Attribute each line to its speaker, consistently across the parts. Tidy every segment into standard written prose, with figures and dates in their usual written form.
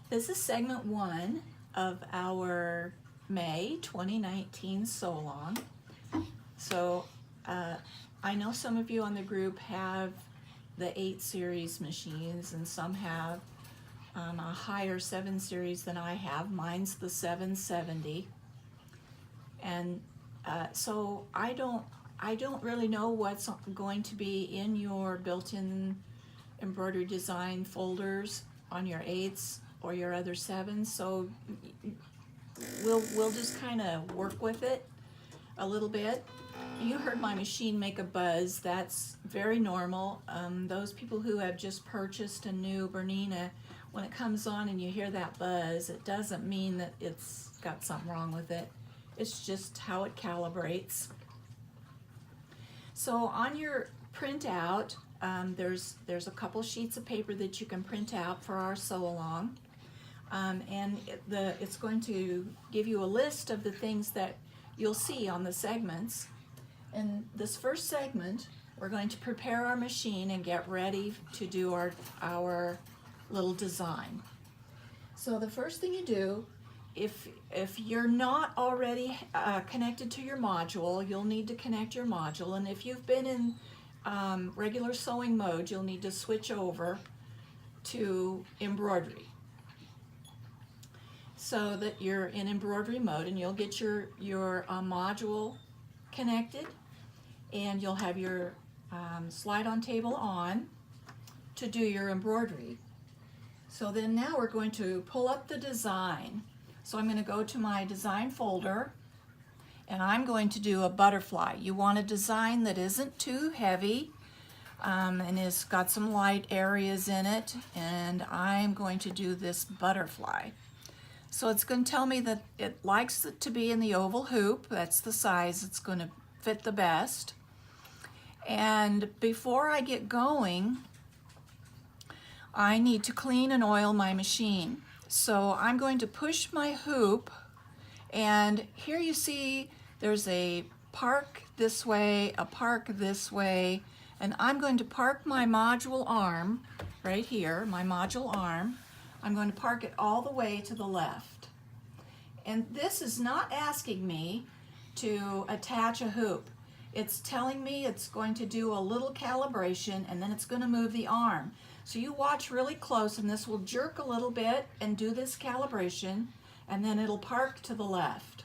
Speaker 1: This is segment 1 of our May 2019 sew along. So I know some of you on the group have the 8 series machines, and some have a higher 7 series than I have. Mine's the 770, and so I don't really know what's going to be in your built-in embroidery design folders on your 8s or your other 7s, so we'll just kind of work with it a little bit. You heard my machine make a buzz. That's very normal. Those people who have just purchased a new Bernina, when it comes on and you hear that buzz, it doesn't mean that it's got something wrong with it. It's just how it calibrates. So on your printout, there's a couple sheets of paper that you can print out for our sew along, and it's going to give you a list of the things that you'll see on the segments. In this first segment, we're going to prepare our machine and get ready to do our little design. So the first thing you do, if you're not already connected to your module, you'll need to connect your module, and if you've been in regular sewing mode, you'll need to switch over to embroidery so that you're in embroidery mode, and you'll get your module connected, and you'll have your slide-on table on to do your embroidery. So then now we're going to pull up the design. So I'm going to go to my design folder, and I'm going to do a butterfly. You want a design that isn't too heavy and has got some light areas in it, and I'm going to do this butterfly. So it's going to tell me that it likes it to be in the oval hoop. That's the size it's going to fit the best. And before I get going, I need to clean and oil my machine. So I'm going to push my hoop, and here you see there's a park this way, a park this way, and I'm going to park my module arm right here, my module arm. I'm going to park it all the way to the left. And this is not asking me to attach a hoop. It's telling me it's going to do a little calibration, and then it's going to move the arm. So you watch really close, and this will jerk a little bit and do this calibration, and then it'll park to the left.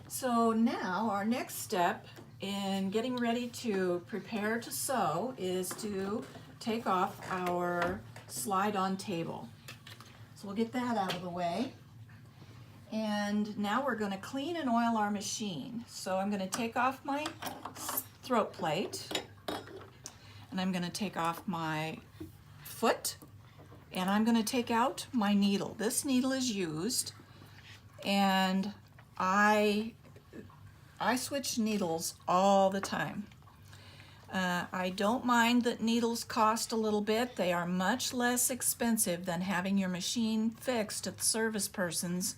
Speaker 1: So now our next step in getting ready to prepare to sew is to take off our slide-on table. So we'll get that out of the way. And now we're going to clean and oil our machine. So I'm going to take off my throat plate, and I'm going to take off my foot, and I'm going to take out my needle. This needle is used, and I switch needles all the time. I don't mind that needles cost a little bit. They are much less expensive than having your machine fixed at the service person's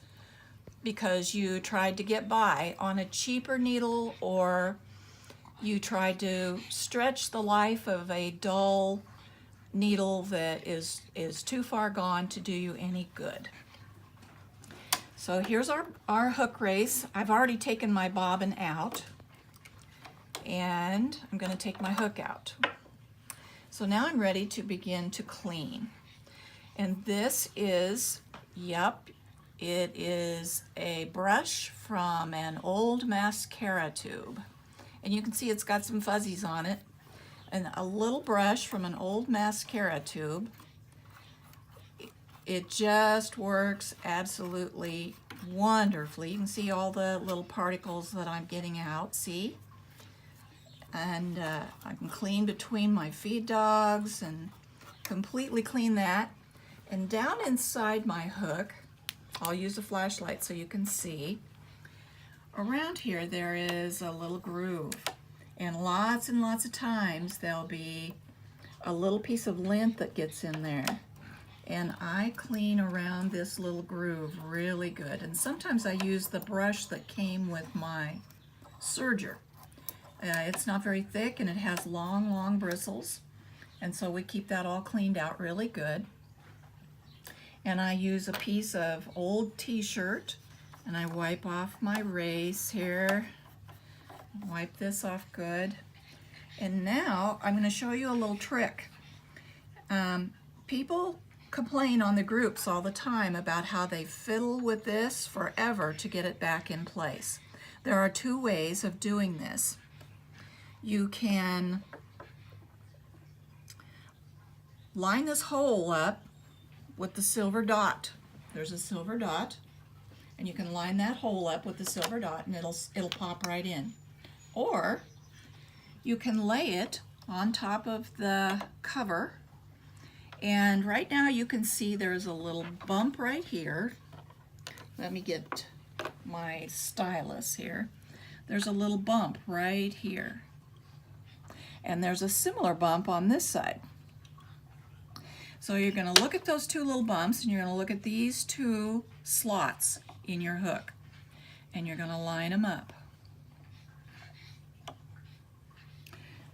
Speaker 1: because you tried to get by on a cheaper needle, or you tried to stretch the life of a dull needle that is too far gone to do you any good. So here's our hook race. I've already taken my bobbin out, and I'm going to take my hook out. So now I'm ready to begin to clean. And this is, yep, it is a brush from an old mascara tube. And you can see it's got some fuzzies on it. And a little brush from an old mascara tube. It just works absolutely wonderfully. You can see all the little particles that I'm getting out, see? And I can clean between my feed dogs and completely clean that. And down inside my hook, I'll use a flashlight so you can see. Around here there is a little groove. And lots of times there'll be a little piece of lint that gets in there. And I clean around this little groove really good. And sometimes I use the brush that came with my serger. It's not very thick, and it has long bristles. And so we keep that all cleaned out really good. And I use a piece of old t-shirt and I wipe off my race here. Wipe this off good. And now I'm going to show you a little trick. People complain on the groups all the time about how they fiddle with this forever to get it back in place. There are two ways of doing this. You can line this hole up with the silver dot. There's a silver dot, and you can line that hole up with the silver dot and it'll pop right in. Or you can lay it on top of the cover, and right now you can see there's a little bump right here. Let me get my stylus here. There's a little bump right here. And there's a similar bump on this side. So you're going to look at those two little bumps and you're going to look at these two slots in your hook. And you're going to line them up.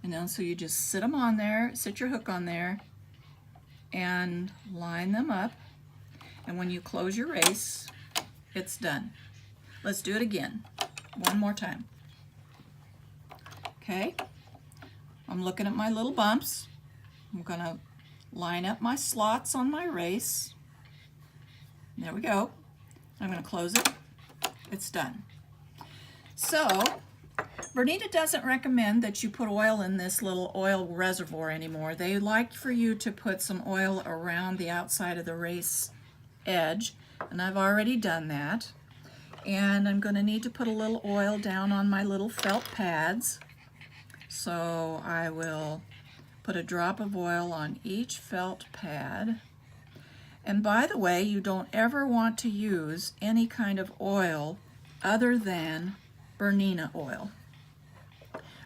Speaker 1: And then so you just sit them on there, sit your hook on there, and line them up. And when you close your race, it's done. Let's do it again. One more time. Okay. I'm looking at my little bumps. I'm going to line up my slots on my race. There we go. I'm going to close it. It's done. So, Bernina doesn't recommend that you put oil in this little oil reservoir anymore. They like for you to put some oil around the outside of the race edge, and I've already done that. And I'm going to need to put a little oil down on my little felt pads. So I will put a drop of oil on each felt pad. And by the way, you don't ever want to use any kind of oil other than Bernina oil.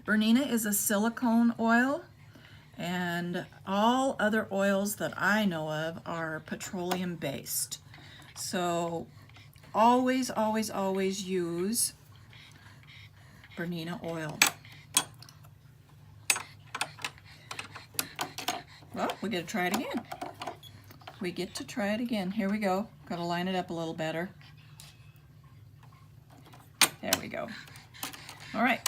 Speaker 1: Bernina is a silicone oil, and all other oils that I know of are petroleum based. So always, always, always use Bernina oil. Well, we get to try it again. We get to try it again. Here we go. Got to line it up a little better. There we go. All right.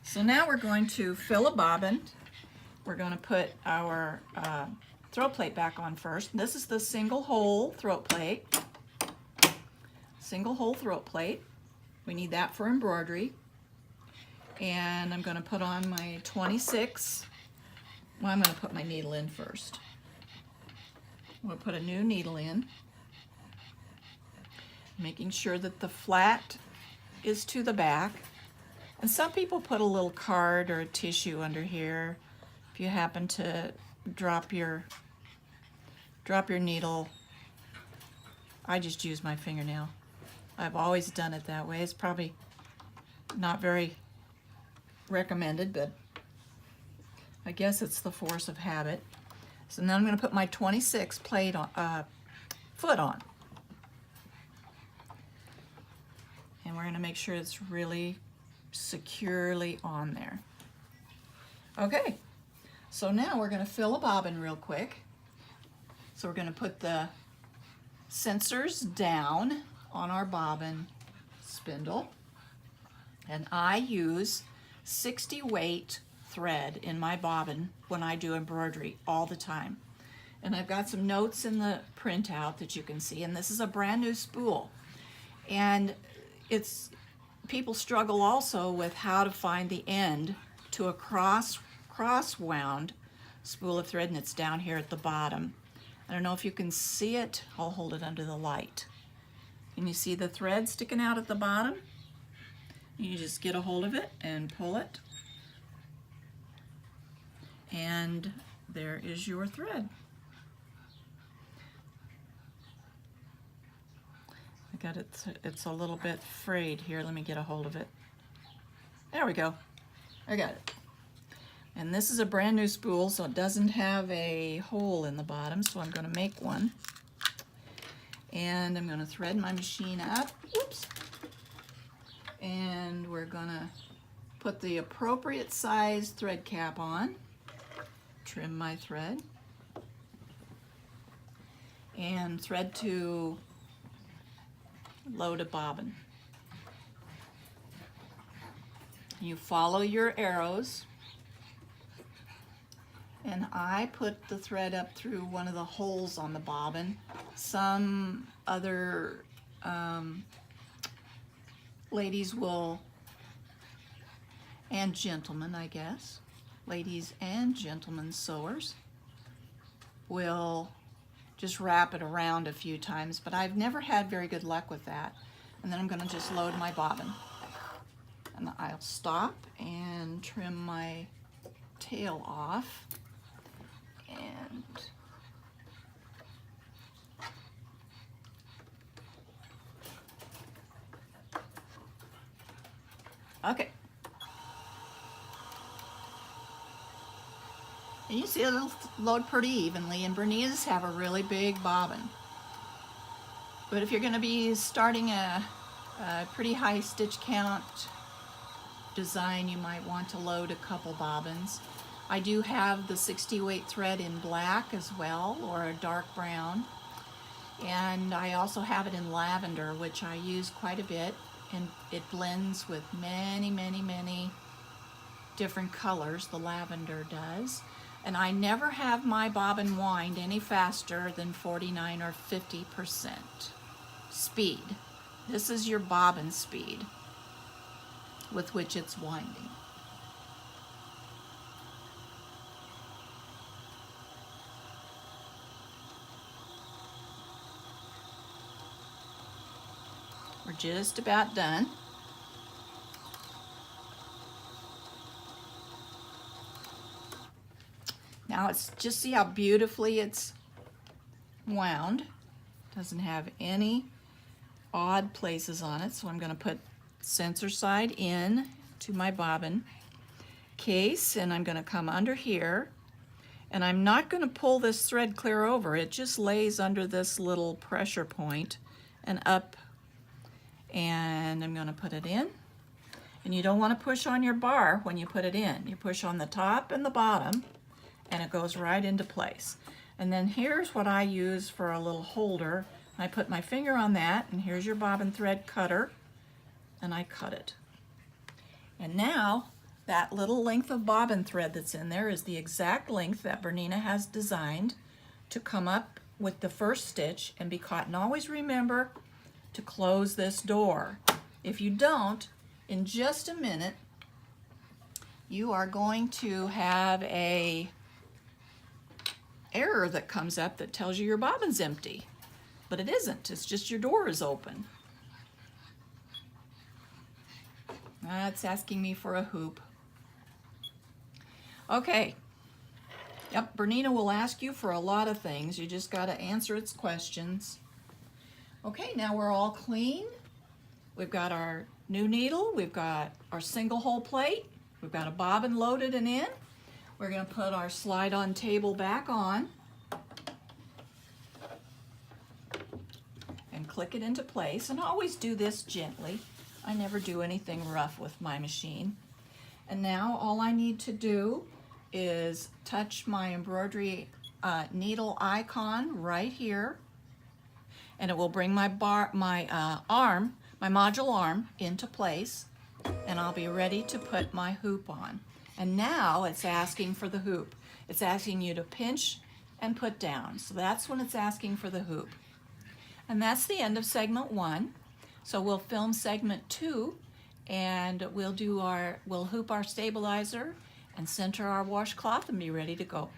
Speaker 1: So now we're going to fill a bobbin. We're going to put our throat plate back on first. This is the single hole throat plate. Single hole throat plate. We need that for embroidery. And I'm going to put on my 26. Well, I'm going to put my needle in first. I'm going to put a new needle in, making sure that the flat is to the back. And some people put a little card or a tissue under here if you happen to drop your needle. I just use my fingernail. I've always done it that way. It's probably not very recommended, but I guess it's the force of habit. So now I'm going to put my 26 plate on, foot on. And we're going to make sure it's really securely on there. Okay, so now we're going to fill a bobbin real quick. So we're going to put the sensors down on our bobbin spindle. And I use 60 weight thread in my bobbin when I do embroidery all the time. And I've got some notes in the printout that you can see, and this is a brand new spool. And people struggle also with how to find the end to a cross wound spool of thread, and it's down here at the bottom. I don't know if you can see it. I'll hold it under the light. Can you see the thread sticking out at the bottom? You just get a hold of it and pull it. And there is your thread. I got it, it's a little bit frayed here. Let me get a hold of it. There we go. I got it. And this is a brand new spool, so it doesn't have a hole in the bottom, so I'm going to make one. And I'm going to thread my machine up. Whoops. And we're going to put the appropriate size thread cap on. trim my thread, and thread to load a bobbin. You follow your arrows, and I put the thread up through one of the holes on the bobbin. Some other ladies will, and gentlemen, I guess, ladies and gentlemen sewers will just wrap it around a few times, but I've never had very good luck with that. And then I'm going to just load my bobbin. And I'll stop and trim my tail off. And okay. And you see it'll load pretty evenly, and Bernina's have a really big bobbin. But if you're going to be starting a pretty high stitch count design, you might want to load a couple bobbins. I do have the 60 weight thread in black as well, or a dark brown. And I also have it in lavender, which I use quite a bit, and it blends with many, many, many different colors, the lavender does. And I never have my bobbin wind any faster than 49 or 50% speed. This is your bobbin speed with which it's winding. We're just about done. Now it's just see how beautifully it's wound. Doesn't have any odd places on it, so I'm going to put sensor side in to my bobbin case, and I'm going to come under here, and I'm not going to pull this thread clear over. It just lays under this little pressure point and up, and I'm going to put it in. And you don't want to push on your bar when you put it in. You push on the top and the bottom, and it goes right into place. And then here's what I use for a little holder. I put my finger on that, and here's your bobbin thread cutter, and I cut it. And now that little length of bobbin thread that's in there is the exact length that Bernina has designed to come up with the first stitch and be caught. And always remember to close this door. If you don't, in just a minute, you are going to have a error that comes up that tells you your bobbin's empty. But it isn't, it's just your door is open. It's asking me for a hoop. Okay. Yep, Bernina will ask you for a lot of things. You just got to answer its questions. Okay, now we're all clean. We've got our new needle. We've got our single hole plate. We've got a bobbin loaded and in. We're going to put our slide-on table back on and click it into place. And always do this gently. I never do anything rough with my machine. And now all I need to do is touch my embroidery needle icon right here, and it will bring my module arm into place, and I'll be ready to put my hoop on. And now it's asking for the hoop. It's asking you to pinch and put down. So that's when it's asking for the hoop. And that's the end of segment 1. So we'll film segment 2, and we'll hoop our stabilizer and center our washcloth and be ready to go.